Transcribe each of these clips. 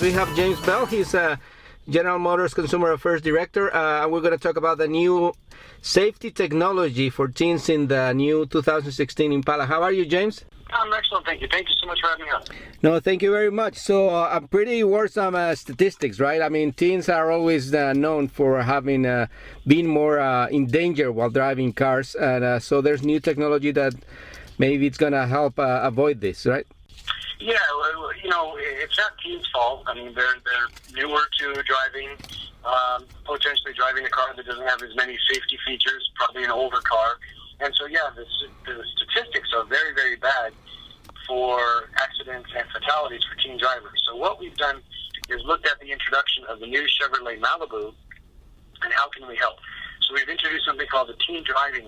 We have James Bell. He's a General Motors Consumer Affairs Director. And we're going to talk about the new safety technology for teens in the new 2016 Impala. How are you, James? I'm excellent, thank you. Thank you so much for having me on. No, thank you very much. So, pretty worrisome statistics, right? I mean, teens are always known for having been more in danger while driving cars, and so there's new technology that maybe it's going to help avoid this, right? Yeah, well, it's not teens' fault. I mean, they're newer to driving, potentially driving a car that doesn't have as many safety features, probably an older car. And so, yeah, the statistics are very, very bad for accidents and fatalities for teen drivers. So what we've done is looked at the introduction of the new Chevrolet Malibu and how can we help. So we've introduced something called the teen driving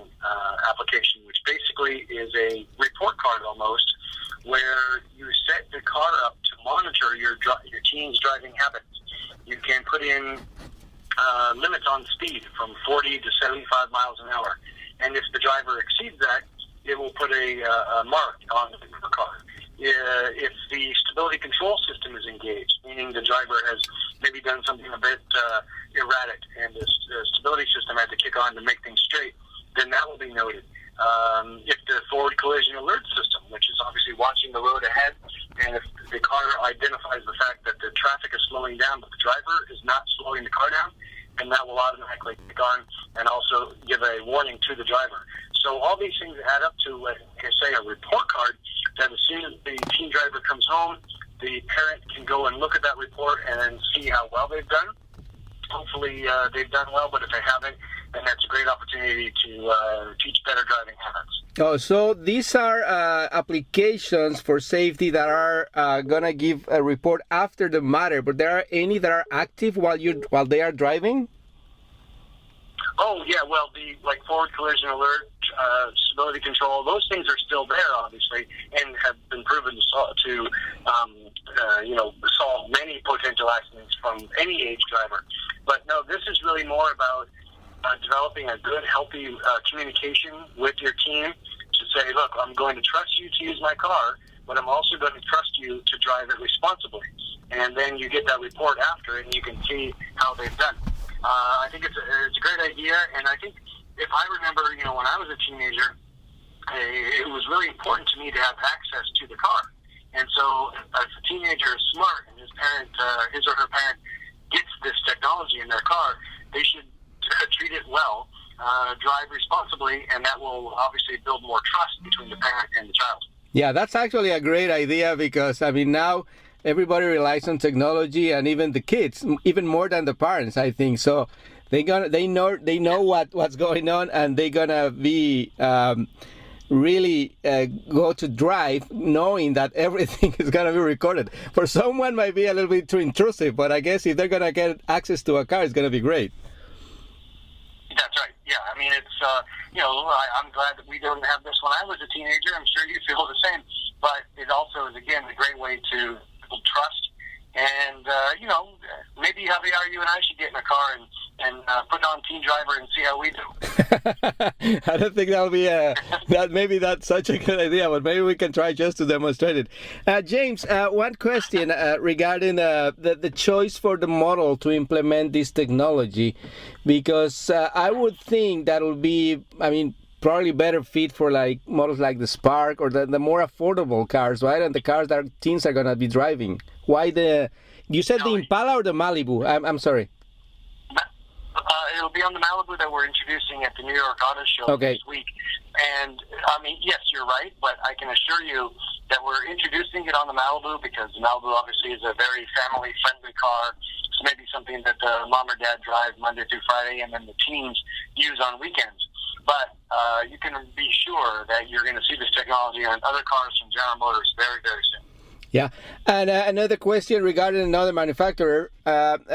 application, which basically is a report card almost, where you set the car up to monitor your teen's driving habits. You can put in limits on speed from 40 to 75 miles an hour. And if the driver exceeds that, it will put a mark on the car. If the stability control system is engaged, meaning the driver has maybe done something a bit erratic and the stability system had to kick on to make things straight, then that will be noted. If the forward collision alert system, which is obviously watching the road ahead, and if the car identifies the fact that the traffic is slowing down, but the driver is not slowing the car down, and that will automatically kick on and also give a warning to the driver. So all these things add up to, like I say, a report card that as soon as the teen driver comes home, the parent can go and look at that report and see how well they've done. Hopefully they've done well, but if they haven't, then that's a great opportunity to teach better driving habits. Oh, so these are applications for safety that are going to give a report after the matter, but there are any that are active while they are driving? Oh, yeah, well, like forward collision alert, stability control, those things are still there, obviously, and have been proven to solve many potential accidents from any age driver. But no, this is really more about developing a good, healthy communication with your team to say, look, I'm going to trust you to use my car, but I'm also going to trust you to drive it responsibly. And then you get that report after it, and you can see how they've done. I think it's a great idea, and I think if I remember, when I was a teenager, it was really important to me to have access to the car. And so if a teenager is smart and his or her parent gets this technology in their car, they should treat it well, drive responsibly, and that will obviously build more trust between the parent and the child. Yeah, that's actually a great idea because, I mean, now everybody relies on technology, and even the kids, even more than the parents, I think. So they know what's going on, and they're gonna be really go to drive knowing that everything is gonna be recorded. For someone, might be a little bit too intrusive, but I guess if they're gonna get access to a car, it's gonna be great. That's right. Yeah, I mean, it's I'm glad that we didn't have this when I was a teenager. I'm sure you feel the same, but it also is again a great way to build trust. And maybe Javier, you and I should get in a car and put on Teen Driver and see how we do. I don't think that'll be maybe that's such a good idea, but maybe we can try just to demonstrate it. James, one question regarding the choice for the model to implement this technology, because I would think that will be, probably better fit for like models like the Spark or the more affordable cars, right? And the cars that teens are going to be driving. Why you said the Impala or the Malibu? I'm sorry. It'll be on the Malibu that we're introducing at the New York Auto Show this week. And, yes, you're right, but I can assure you that we're introducing it on the Malibu because the Malibu obviously is a very family-friendly car. It's maybe something that the mom or dad drive Monday through Friday and then the teens use on weekends. But you can be sure that you're going to see this technology on other cars from General Motors very, very soon. Yeah, and another question regarding another manufacturer.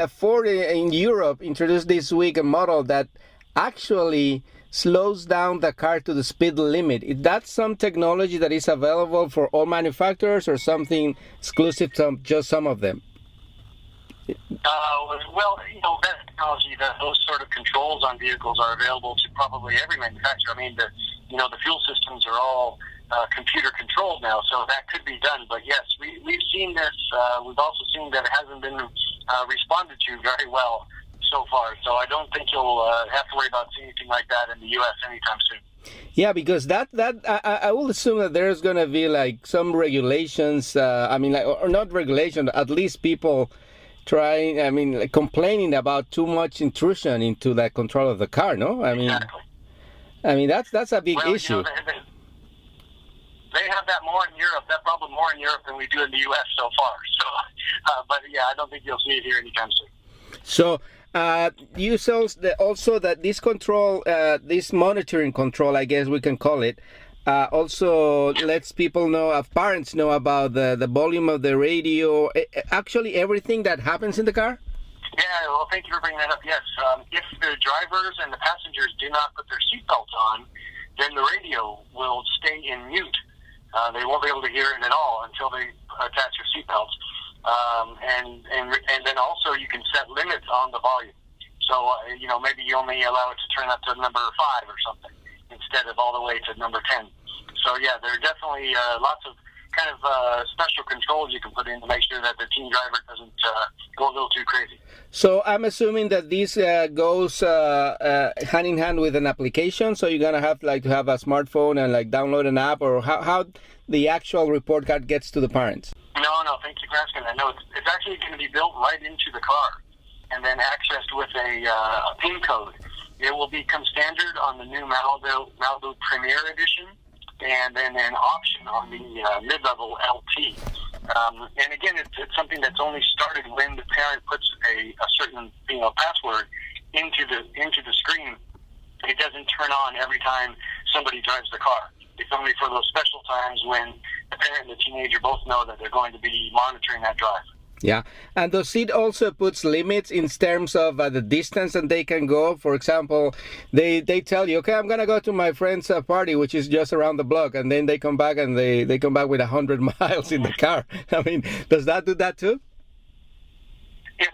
Ford in Europe introduced this week a model that actually slows down the car to the speed limit. Is that some technology that is available for all manufacturers or something exclusive to just some of them? That technology, those sort of controls on vehicles are available to probably every manufacturer. I mean, the fuel systems are all computer controlled now, so that could be done. But yes, we've seen this. We've also seen that it hasn't been responded to very well so far. So I don't think you'll have to worry about seeing anything like that in the U.S. anytime soon. Yeah, because I will assume that there's gonna be like some regulations. I mean, like, or not regulation, at least people trying. I mean, like, complaining about too much intrusion into the control of the car. No, I mean, Exactly. I mean that's a big issue. You know, they have that more in Europe. That problem more in Europe than we do in the U.S. so far. So, but yeah, I don't think you'll see it here anytime soon. So. You saw also that this control, this monitoring control, I guess we can call it, also lets people know, parents know about the volume of the radio, actually everything that happens in the car? Yeah, well, thank you for bringing that up. Yes, if the drivers and the passengers do not put their seatbelts on, then the radio will stay in mute. They won't be able to hear it at all until they attach your seatbelts. And then also you can set limits on the volume. So, you know, maybe you only allow it to turn up to number 5 or something instead of all the way to number 10. So, yeah, there are definitely lots of kind of special controls you can put in to make sure that the teen driver doesn't go a little too crazy. So I'm assuming that this goes hand in hand with an application. So you're gonna have to have a smartphone and like download an app, or how the actual report card gets to the parents. No, thank you for asking that. No, it's actually going to be built right into the car and then accessed with a PIN code. It will become standard on the new Malibu Premier Edition, and then an option on the mid-level LT. And again, it's something that's only started when the parent puts a certain password into the screen. It doesn't turn on every time somebody drives the car. It's only for those special times when the parent and the teenager both know that they're going to be monitoring that drive. Yeah, and does it also puts limits in terms of the distance that they can go? For example, they tell you, okay, I'm gonna go to my friend's party, which is just around the block, and then they come back and they come back with 100 miles in the car. I mean, does that do that too? It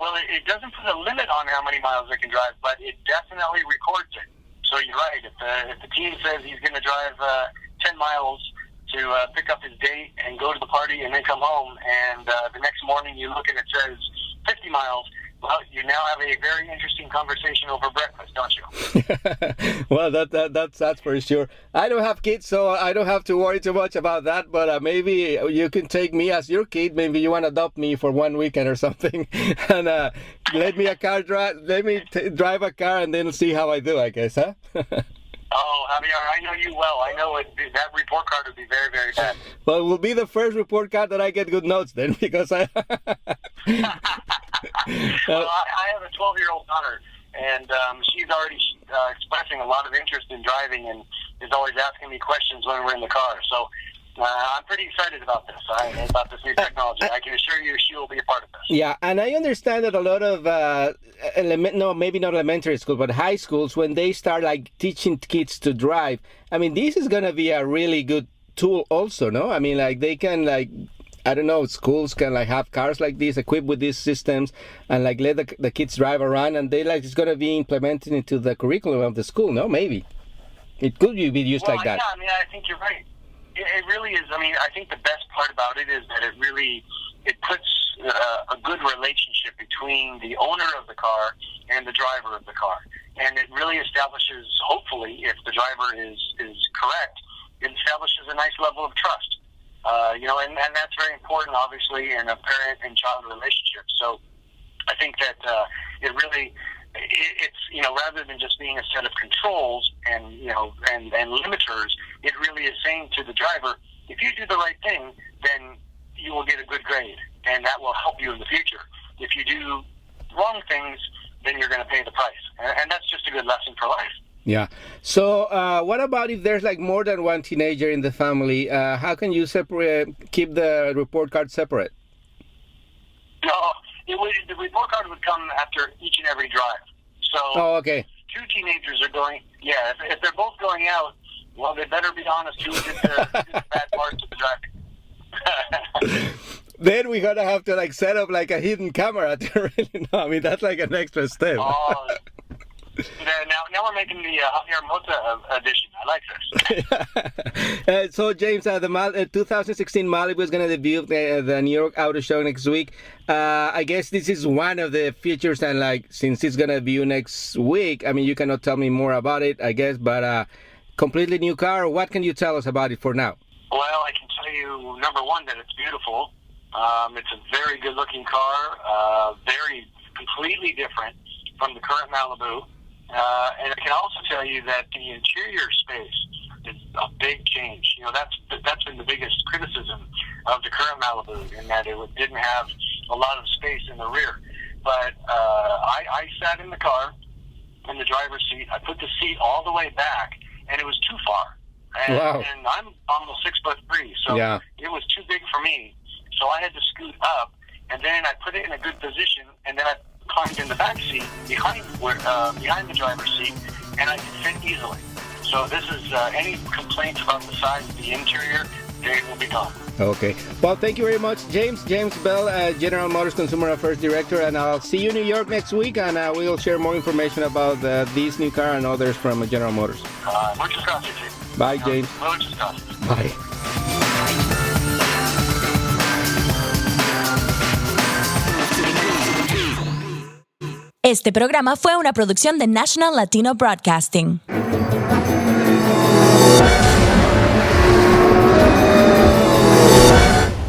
doesn't put a limit on how many miles they can drive, but it definitely records it. So you're right. If the teen says he's going to drive 10 miles to pick up his date and go to the party and then come home, and the next morning you look and it says 50 miles, well, you now have a very interesting conversation over breakfast, don't you? Well, that's for sure. I don't have kids, so I don't have to worry too much about that, but maybe you can take me as your kid. Maybe you want to adopt me for one weekend or something, and let me drive a car and then see how I do, I guess, huh? Oh, Javier, I know you well. I know that report card would be very, very bad. Well, it will be the first report card that I get good notes then, because I... Well, I have a 12-year-old daughter, and she's already expressing a lot of interest in driving and is always asking me questions when we're in the car. So I'm pretty excited about this new technology. I can assure you she will be a part of this. Yeah, and I understand that a lot of, maybe not elementary school, but high schools, when they start like teaching kids to drive, I mean, this is going to be a really good tool also, no? I mean, like they can like, I don't know, schools can like have cars like this equipped with these systems and like let the kids drive around, and they like it's going to be implemented into the curriculum of the school, no? Maybe. It could be used like that. Yeah, I mean, I think you're right. It really is. I mean, I think the best part about it is that it puts a good relationship between the owner of the car and the driver of the car. And it really establishes, hopefully, if the driver is correct, it establishes a nice level of trust. And that's very important, obviously, in a parent and child relationship. So I think that it's rather than just being a set of controls and limiters, it really is saying to the driver, if you do the right thing, then you will get a good grade, and that will help you in the future. If you do wrong things, then you're going to pay the price, and that's just a good lesson for life. Yeah. So what about if there's like more than one teenager in the family? How can you keep the report card separate? No, the report card would come after each and every drive. So okay. Two teenagers are going, if they're both going out, well, they better be honest who did the bad parts of the driving. Then we're going to have to like set up like a hidden camera to really know. I mean, that's like an extra step. Oh, now we're making the Javier Mota edition. I like this. So, James, the 2016 Malibu is going to debut at the New York Auto Show next week. I guess this is one of the features, and since it's going to debut next week, I mean, you cannot tell me more about it, I guess, but completely new car. What can you tell us about it for now? Well, I can tell you, number one, that it's beautiful. It's a very good-looking car, very completely different from the current Malibu. And I can also tell you that the interior space is a big change. That's been the biggest criticism of the current Malibu, in that it didn't have a lot of space in the rear. But I sat in the car, in the driver's seat. I put the seat all the way back, and it was too far. And, wow. And I'm almost 6'3", so yeah. It was too big for me. So I had to scoot up, and then I put it in a good position, and then I climbed in the back seat behind the driver's seat, and I could fit easily. So this is any complaints about the size of the interior, they will be gone. Okay. Well, thank you very much, James. James Bell, General Motors Consumer Affairs Director, and I'll see you in New York next week, and we'll share more information about this new car and others from General Motors. Muchas gracias. Bye, James. Muchas gracias. Bye. Este programa fue una producción de National Latino Broadcasting.